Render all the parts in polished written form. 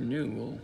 new. Well,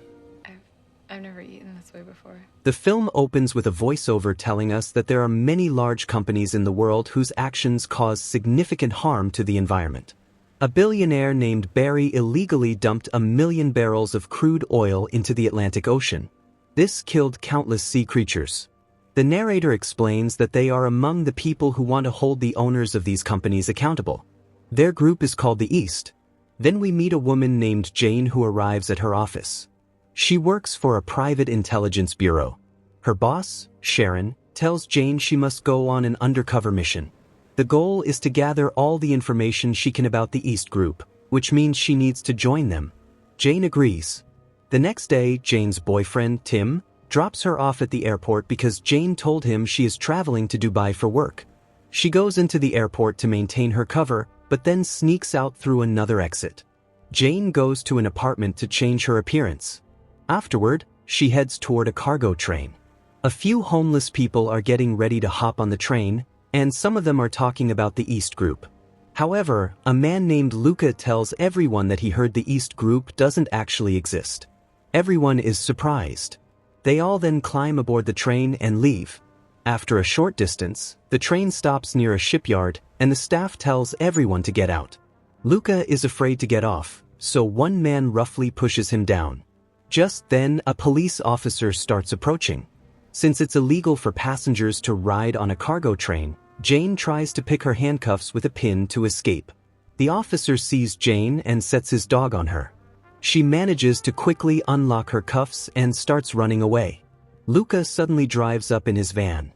I've never eaten this way before. The film opens with a voiceover telling us that there are many large companies in the world whose actions cause significant harm to the environment. A billionaire named Barry illegally dumped 1 million barrels of crude oil into the Atlantic Ocean. This killed countless sea creatures. The narrator explains that they are among the people who want to hold the owners of these companies accountable. Their group is called the East. Then we meet a woman named Jane who arrives at her office. She works for a private intelligence bureau. Her boss, Sharon, tells Jane she must go on an undercover mission. The goal is to gather all the information she can about the East Group, which means she needs to join them. Jane agrees. The next day, Jane's boyfriend, Tim, drops her off at the airport because Jane told him she is traveling to Dubai for work. She goes into the airport to maintain her cover, but then sneaks out through another exit. Jane goes to an apartment to change her appearance. Afterward, she heads toward a cargo train. A few homeless people are getting ready to hop on the train, and some of them are talking about the East Group. However, a man named Luca tells everyone that he heard the East Group doesn't actually exist. Everyone is surprised. They all then climb aboard the train and leave. After a short distance, the train stops near a shipyard, and the staff tells everyone to get out. Luca is afraid to get off, so one man roughly pushes him down. Just then, a police officer starts approaching. Since it's illegal for passengers to ride on a cargo train, Jane tries to pick her handcuffs with a pin to escape. The officer sees Jane and sets his dog on her. She manages to quickly unlock her cuffs and starts running away. Luca suddenly drives up in his van.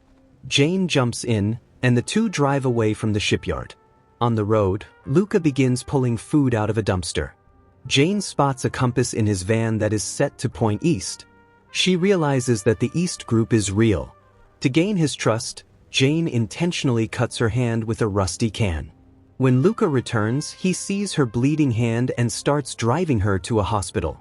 Jane jumps in, and the two drive away from the shipyard. On the road, Luca begins pulling food out of a dumpster. Jane spots a compass in his van that is set to point east. She realizes that the East Group is real. To gain his trust, Jane intentionally cuts her hand with a rusty can. When Luca returns, he sees her bleeding hand and starts driving her to a hospital.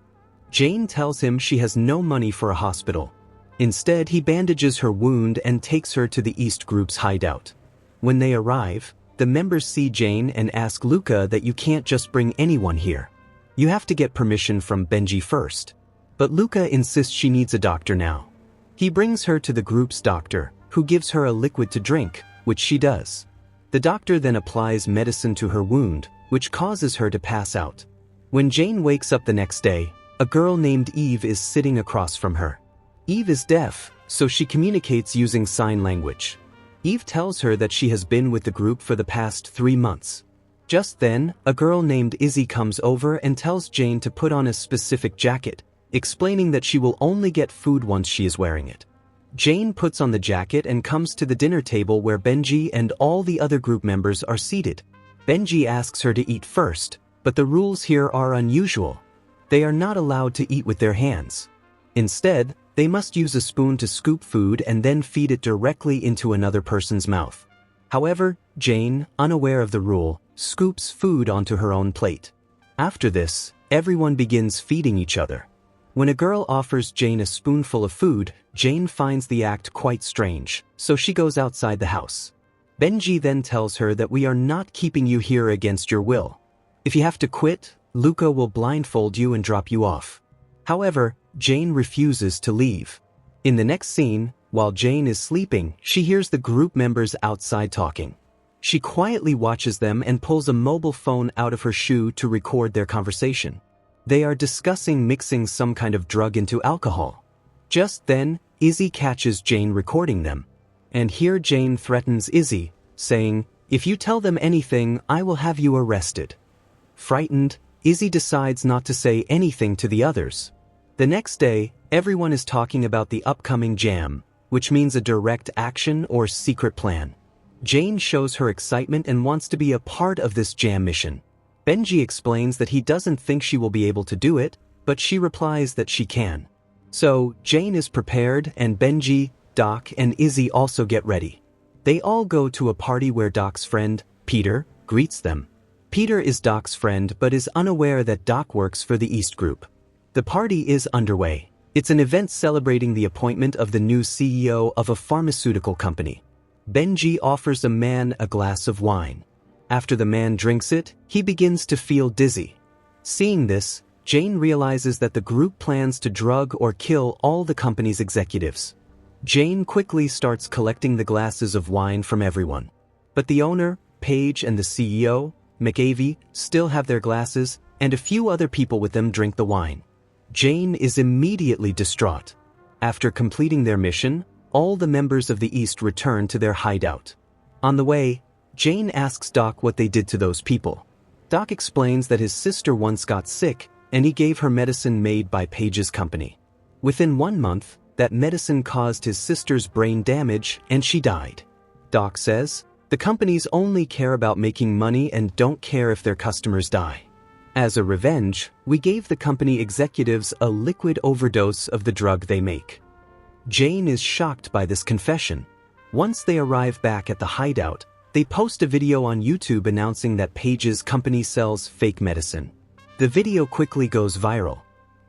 Jane tells him she has no money for a hospital. Instead, he bandages her wound and takes her to the East Group's hideout. When they arrive, the members see Jane and ask Luca that you can't just bring anyone here. You have to get permission from Benji first. But Luca insists she needs a doctor now. He brings her to the group's doctor, who gives her a liquid to drink, which she does. The doctor then applies medicine to her wound, which causes her to pass out. When Jane wakes up the next day, a girl named Eve is sitting across from her. Eve is deaf, so she communicates using sign language. Eve tells her that she has been with the group for the past 3 months. Just then, a girl named Izzy comes over and tells Jane to put on a specific jacket, explaining that she will only get food once she is wearing it. Jane puts on the jacket and comes to the dinner table where Benji and all the other group members are seated. Benji asks her to eat first, but the rules here are unusual. They are not allowed to eat with their hands. Instead, they must use a spoon to scoop food and then feed it directly into another person's mouth. However, Jane, unaware of the rule, scoops food onto her own plate. After this, everyone begins feeding each other. When a girl offers Jane a spoonful of food, Jane finds the act quite strange, so she goes outside the house. Benji then tells her that we are not keeping you here against your will. If you have to quit, Luca will blindfold you and drop you off. However, Jane refuses to leave. In the next scene, while Jane is sleeping, she hears the group members outside talking. She quietly watches them and pulls a mobile phone out of her shoe to record their conversation. They are discussing mixing some kind of drug into alcohol. Just then, Izzy catches Jane recording them. And here Jane threatens Izzy, saying, "If you tell them anything, I will have you arrested." Frightened, Izzy decides not to say anything to the others. The next day, everyone is talking about the upcoming jam, which means a direct action or secret plan. Jane shows her excitement and wants to be a part of this jam mission. Benji explains that he doesn't think she will be able to do it, but she replies that she can. So, Jane is prepared and Benji, Doc, and Izzy also get ready. They all go to a party where Doc's friend, Peter, greets them. Peter is Doc's friend but is unaware that Doc works for the East Group. The party is underway. It's an event celebrating the appointment of the new CEO of a pharmaceutical company. Benji offers a man a glass of wine. After the man drinks it, he begins to feel dizzy. Seeing this, Jane realizes that the group plans to drug or kill all the company's executives. Jane quickly starts collecting the glasses of wine from everyone. But the owner, Paige, and the CEO, McAvey, still have their glasses, and a few other people with them drink the wine. Jane is immediately distraught. After completing their mission, all the members of the East return to their hideout. On the way, Jane asks Doc what they did to those people. Doc explains that his sister once got sick, and he gave her medicine made by Paige's company. Within 1 month, that medicine caused his sister's brain damage, and she died. Doc says, the companies only care about making money and don't care if their customers die. As a revenge, we gave the company executives a liquid overdose of the drug they make. Jane is shocked by this confession. Once they arrive back at the hideout, they post a video on YouTube announcing that Paige's company sells fake medicine. The video quickly goes viral.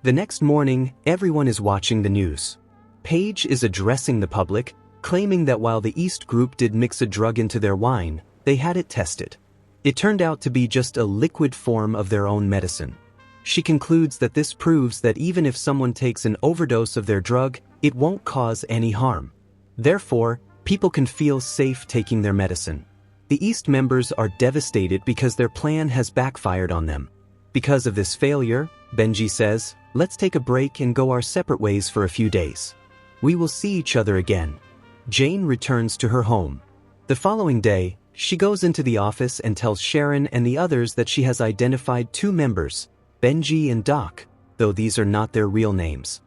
The next morning, everyone is watching the news. Paige is addressing the public, claiming that while the East Group did mix a drug into their wine, they had it tested. It turned out to be just a liquid form of their own medicine. She concludes that this proves that even if someone takes an overdose of their drug, it won't cause any harm. Therefore, people can feel safe taking their medicine. The East members are devastated because their plan has backfired on them. Because of this failure, Benji says, let's take a break and go our separate ways for a few days. We will see each other again. Jane returns to her home. The following day, she goes into the office and tells Sharon and the others that she has identified 2 members, Benji and Doc, though these are not their real names.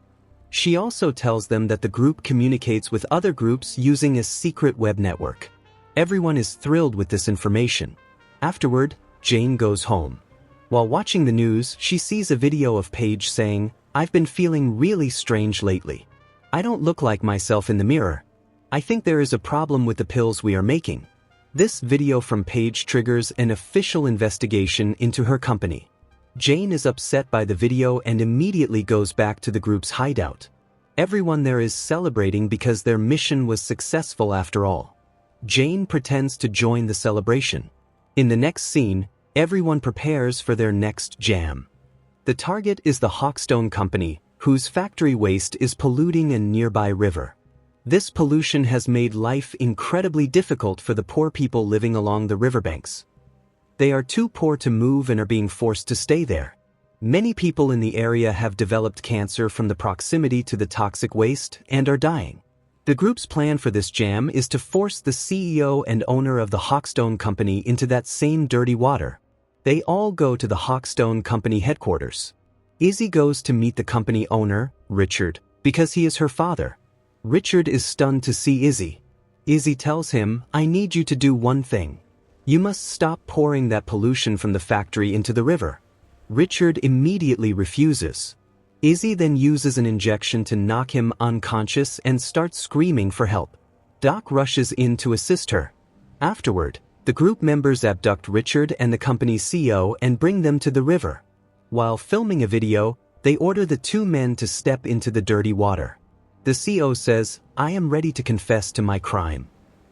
She also tells them that the group communicates with other groups using a secret web network. Everyone is thrilled with this information. Afterward, Jane goes home. While watching the news, she sees a video of Paige saying, "I've been feeling really strange lately. I don't look like myself in the mirror. I think there is a problem with the pills we are making." This video from Paige triggers an official investigation into her company. Jane is upset by the video and immediately goes back to the group's hideout. Everyone there is celebrating because their mission was successful after all. Jane pretends to join the celebration. In the next scene, everyone prepares for their next jam. The target is the Hawkstone Company, whose factory waste is polluting a nearby river. This pollution has made life incredibly difficult for the poor people living along the riverbanks. They are too poor to move and are being forced to stay there. Many people in the area have developed cancer from the proximity to the toxic waste and are dying. The group's plan for this jam is to force the CEO and owner of the Hawkstone Company into that same dirty water. They all go to the Hawkstone Company headquarters. Izzy goes to meet the company owner, Richard, because he is her father. Richard is stunned to see Izzy. Izzy tells him, "I need you to do one thing. You must stop pouring that pollution from the factory into the river." Richard immediately refuses. Izzy then uses an injection to knock him unconscious and starts screaming for help. Doc rushes in to assist her. Afterward, the group members abduct Richard and the company's CEO and bring them to the river. While filming a video, they order the 2 men to step into the dirty water. The CEO says, "I am ready to confess to my crime.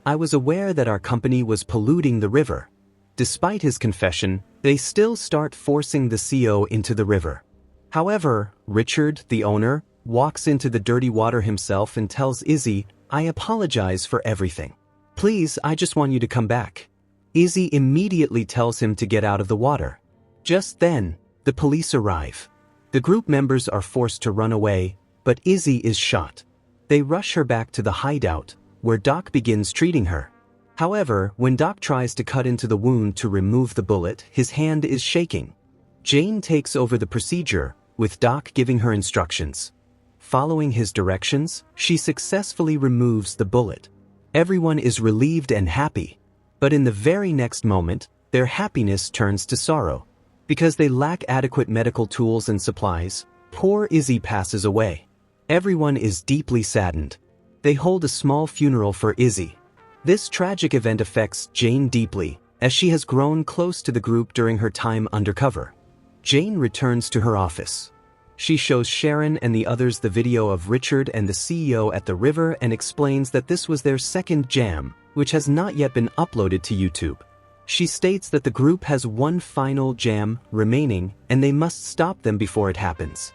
I was aware that our company was polluting the river." Despite his confession, they still start forcing the CEO into the river. However, Richard, the owner, walks into the dirty water himself and tells Izzy, "I apologize for everything. Please, I just want you to come back." Izzy immediately tells him to get out of the water. Just then, the police arrive. The group members are forced to run away, but Izzy is shot. They rush her back to the hideout, where Doc begins treating her. However, when Doc tries to cut into the wound to remove the bullet, his hand is shaking. Jane takes over the procedure, with Doc giving her instructions. Following his directions, she successfully removes the bullet. Everyone is relieved and happy, but in the very next moment, their happiness turns to sorrow. Because they lack adequate medical tools and supplies, poor Izzy passes away. Everyone is deeply saddened. They hold a small funeral for Izzy. This tragic event affects Jane deeply, as she has grown close to the group during her time undercover. Jane returns to her office. She shows Sharon and the others the video of Richard and the CEO at the river and explains that this was their second jam, which has not yet been uploaded to YouTube. She states that the group has one final jam remaining and they must stop them before it happens.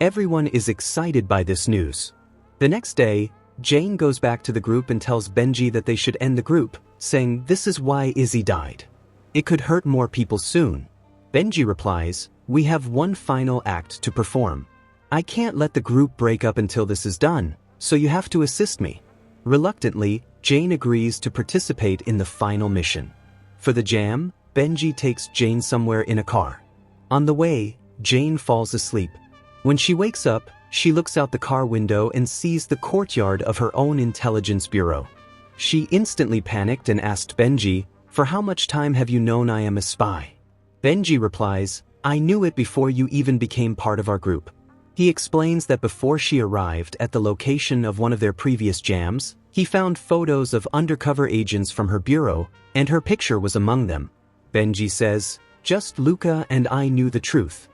Everyone is excited by this news. The next day, Jane goes back to the group and tells Benji that they should end the group, saying this is why Izzy died. It could hurt more people soon. Benji replies, "We have one final act to perform. I can't let the group break up until this is done, so you have to assist me." Reluctantly, Jane agrees to participate in the final mission. For the jam, Benji takes Jane somewhere in a car. On the way, Jane falls asleep. When she wakes up, she looks out the car window and sees the courtyard of her own intelligence bureau. She instantly panicked and asked Benji, "For how much time have you known I am a spy?" Benji replies, "I knew it before you even became part of our group." He explains that before she arrived at the location of one of their previous jams, he found photos of undercover agents from her bureau, and her picture was among them. Benji says, "Just Luca and I knew the truth.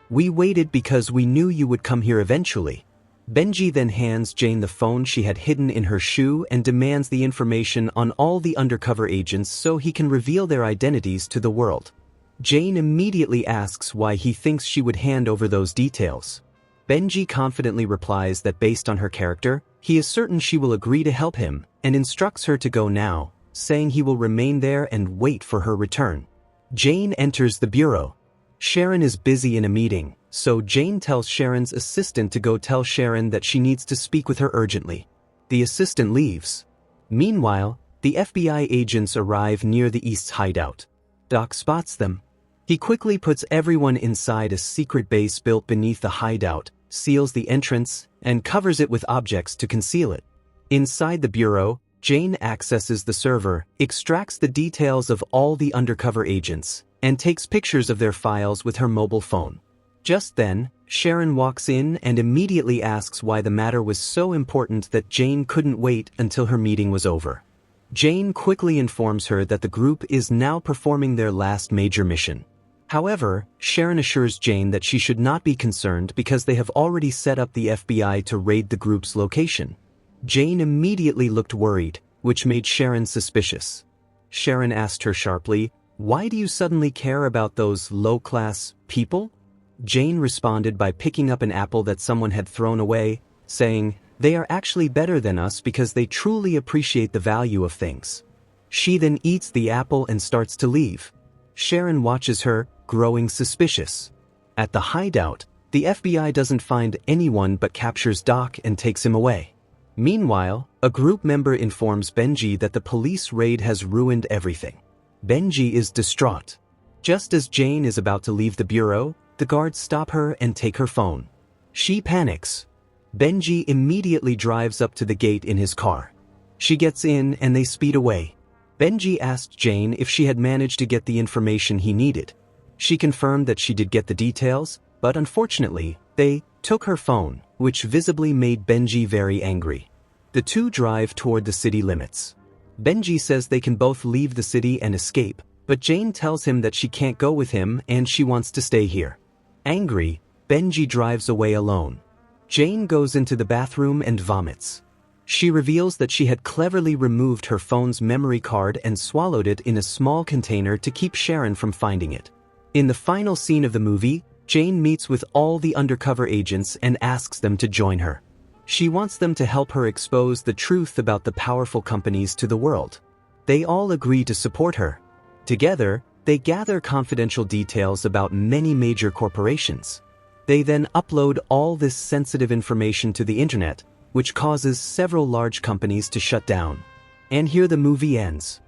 We waited because we knew you would come here eventually." Benji then hands Jane the phone she had hidden in her shoe and demands the information on all the undercover agents so he can reveal their identities to the world. Jane immediately asks why he thinks she would hand over those details. Benji confidently replies that based on her character, he is certain she will agree to help him and instructs her to go now, saying he will remain there and wait for her return. Jane enters the bureau. Sharon is busy in a meeting, so Jane tells Sharon's assistant to go tell Sharon that she needs to speak with her urgently. The assistant leaves. Meanwhile, the FBI agents arrive near the East's hideout. Doc spots them. He quickly puts everyone inside a secret base built beneath the hideout, seals the entrance, and covers it with objects to conceal it. Inside the bureau, Jane accesses the server, extracts the details of all the undercover agents, and takes pictures of their files with her mobile phone. Just then, Sharon walks in and immediately asks why the matter was so important that Jane couldn't wait until her meeting was over. Jane quickly informs her that the group is now performing their last major mission. However, Sharon assures Jane that she should not be concerned because they have already set up the FBI to raid the group's location. Jane immediately looked worried, which made Sharon suspicious. Sharon asked her sharply, "Why do you suddenly care about those low-class people?" Jane responded by picking up an apple that someone had thrown away, saying, "They are actually better than us because they truly appreciate the value of things." She then eats the apple and starts to leave. Sharon watches her, growing suspicious. At the hideout, the FBI doesn't find anyone but captures Doc and takes him away. Meanwhile, a group member informs Benji that the police raid has ruined everything. Benji is distraught. Just as Jane is about to leave the bureau, the guards stop her and take her phone. She panics. Benji immediately drives up to the gate in his car. She gets in and they speed away. Benji asked Jane if she had managed to get the information he needed. She confirmed that she did get the details, but unfortunately, they took her phone, which visibly made Benji very angry. The two drive toward the city limits. Benji says they can both leave the city and escape, but Jane tells him that she can't go with him and she wants to stay here. Angry, Benji drives away alone. Jane goes into the bathroom and vomits. She reveals that she had cleverly removed her phone's memory card and swallowed it in a small container to keep Sharon from finding it. In the final scene of the movie, Jane meets with all the undercover agents and asks them to join her. She wants them to help her expose the truth about the powerful companies to the world. They all agree to support her. Together, they gather confidential details about many major corporations. They then upload all this sensitive information to the internet, which causes several large companies to shut down. And here the movie ends.